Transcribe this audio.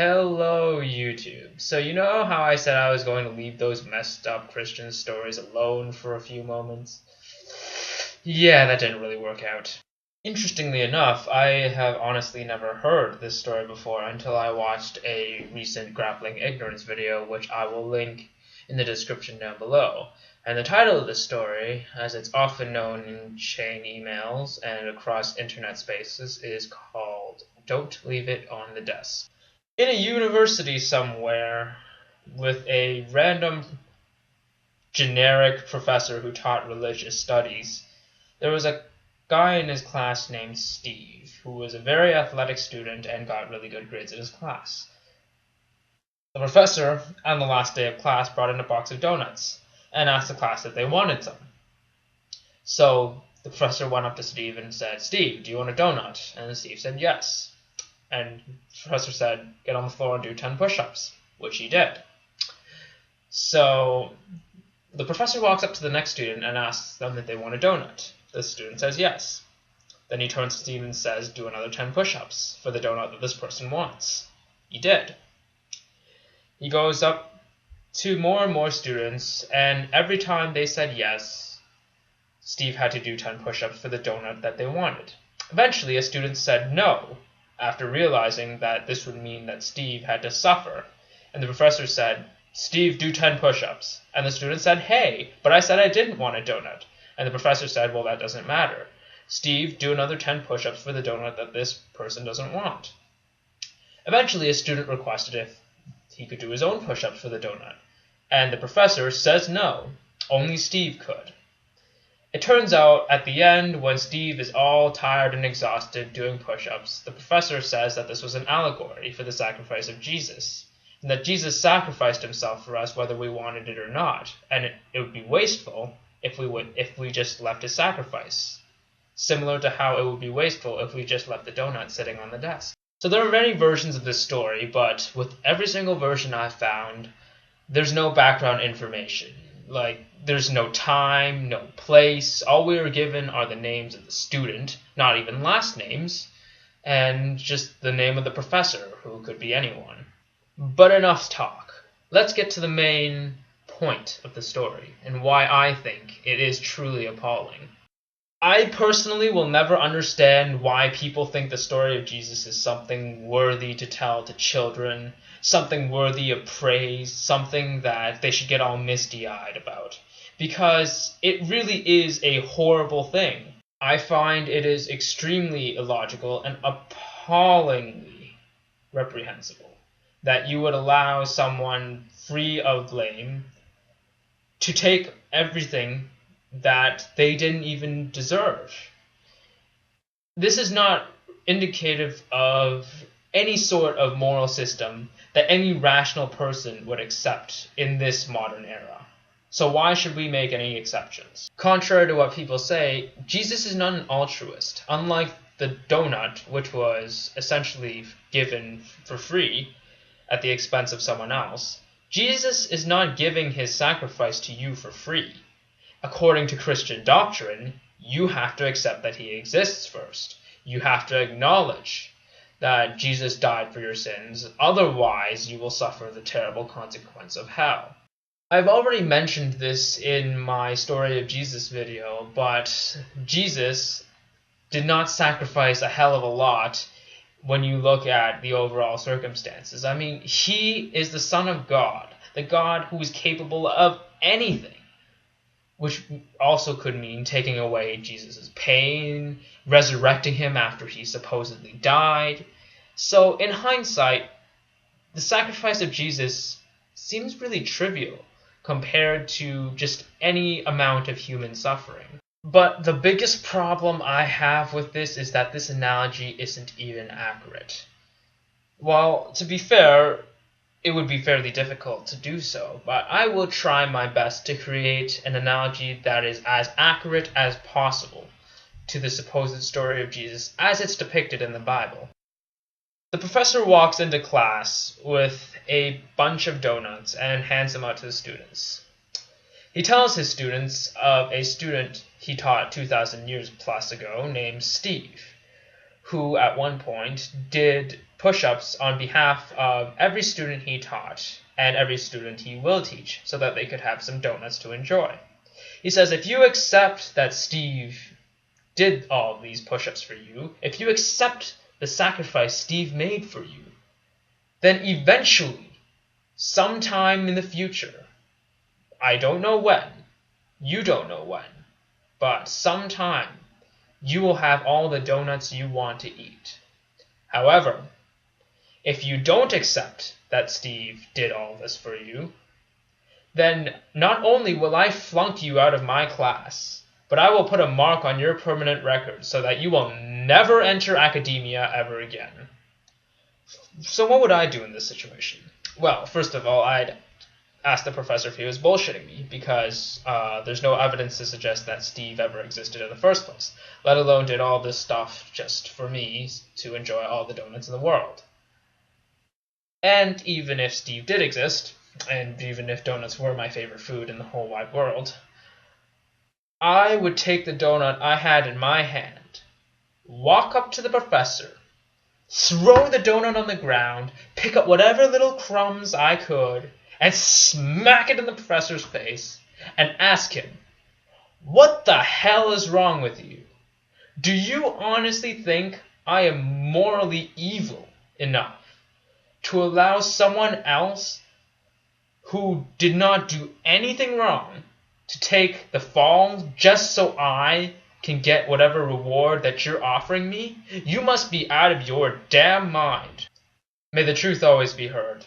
Hello, YouTube. So you know how I said I was going to leave those messed up Christian stories alone for a few moments? Yeah, that didn't really work out. Interestingly enough, I have honestly never heard this story before until I watched a recent Grappling Ignorance video, which I will link in the description down below. And the title of this story, as it's often known in chain emails and across internet spaces, is called Don't Leave It on the Desk. In a university somewhere, with a random generic professor who taught religious studies, there was a guy in his class named Steve, who was a very athletic student and got really good grades in his class. The professor, on the last day of class, brought in a box of donuts and asked the class if they wanted some. So the professor went up to Steve and said, "Steve, do you want a donut?" And Steve said yes. And the professor said, "Get on the floor and do 10 push-ups," which he did. So the professor walks up to the next student and asks them if they want a donut. The student says yes. Then he turns to Steve and says, "Do another 10 push-ups for the donut that this person wants." He did. He goes up to more and more students, and every time they said yes, Steve had to do 10 push-ups for the donut that they wanted. Eventually, a student said no, after realizing that this would mean that Steve had to suffer. And the professor said, "Steve, do 10 push-ups." And the student said, "Hey, but I said I didn't want a donut." And the professor said, "Well, that doesn't matter. Steve, do another 10 push-ups for the donut that this person doesn't want." Eventually, a student requested if he could do his own push-ups for the donut. And the professor says no, only Steve could. It turns out, at the end, when Steve is all tired and exhausted doing push-ups, the professor says that this was an allegory for the sacrifice of Jesus, and that Jesus sacrificed himself for us whether we wanted it or not, and it would be wasteful if we just left his sacrifice, similar to how it would be wasteful if we just left the donut sitting on the desk. So there are many versions of this story, but with every single version I've found, there's no background information. Like, there's no time, no place. All we were given are the names of the student, not even last names, and just the name of the professor, who could be anyone. But enough talk. Let's get to the main point of the story, and why I think it is truly appalling. I personally will never understand why people think the story of Jesus is something worthy to tell to children, something worthy of praise, something that they should get all misty-eyed about. Because it really is a horrible thing. I find it is extremely illogical and appallingly reprehensible that you would allow someone free of blame to take everything that they didn't even deserve. This is not indicative of any sort of moral system that any rational person would accept in this modern era. So why should we make any exceptions? Contrary to what people say, Jesus is not an altruist. Unlike the donut, which was essentially given for free at the expense of someone else, Jesus is not giving his sacrifice to you for free. According to Christian doctrine, you have to accept that he exists first. You have to acknowledge that Jesus died for your sins, otherwise you will suffer the terrible consequence of hell. I've already mentioned this in my Story of Jesus video, but Jesus did not sacrifice a hell of a lot when you look at the overall circumstances. I mean, he is the Son of God, the God who is capable of anything, which also could mean taking away Jesus' pain, resurrecting him after he supposedly died. So in hindsight, the sacrifice of Jesus seems really trivial compared to just any amount of human suffering. But the biggest problem I have with this is that this analogy isn't even accurate. Well, to be fair, it would be fairly difficult to do so, but I will try my best to create an analogy that is as accurate as possible to the supposed story of Jesus as it's depicted in the Bible. The professor walks into class with a bunch of donuts and hands them out to the students. He tells his students of a student he taught 2,000 years plus ago named Steve, who at one point did push-ups on behalf of every student he taught and every student he will teach so that they could have some donuts to enjoy. He says, if you accept that Steve did all these push-ups for you, if you accept the sacrifice Steve made for you, then eventually, sometime in the future, I don't know when, you don't know when, but sometime you will have all the donuts you want to eat. However, if you don't accept that Steve did all this for you, then not only will I flunk you out of my class, but I will put a mark on your permanent record so that you will never enter academia ever again. So what would I do in this situation? Well, first of all, I'd ask the professor if he was bullshitting me, because there's no evidence to suggest that Steve ever existed in the first place, let alone did all this stuff just for me to enjoy all the donuts in the world. And even if Steve did exist, and even if donuts were my favorite food in the whole wide world, I would take the donut I had in my hand, walk up to the professor, throw the donut on the ground, pick up whatever little crumbs I could, and smack it in the professor's face, and ask him, what the hell is wrong with you? Do you honestly think I am morally evil enough to allow someone else who did not do anything wrong to take the fall just so I can get whatever reward that you're offering me? You must be out of your damn mind. May the truth always be heard.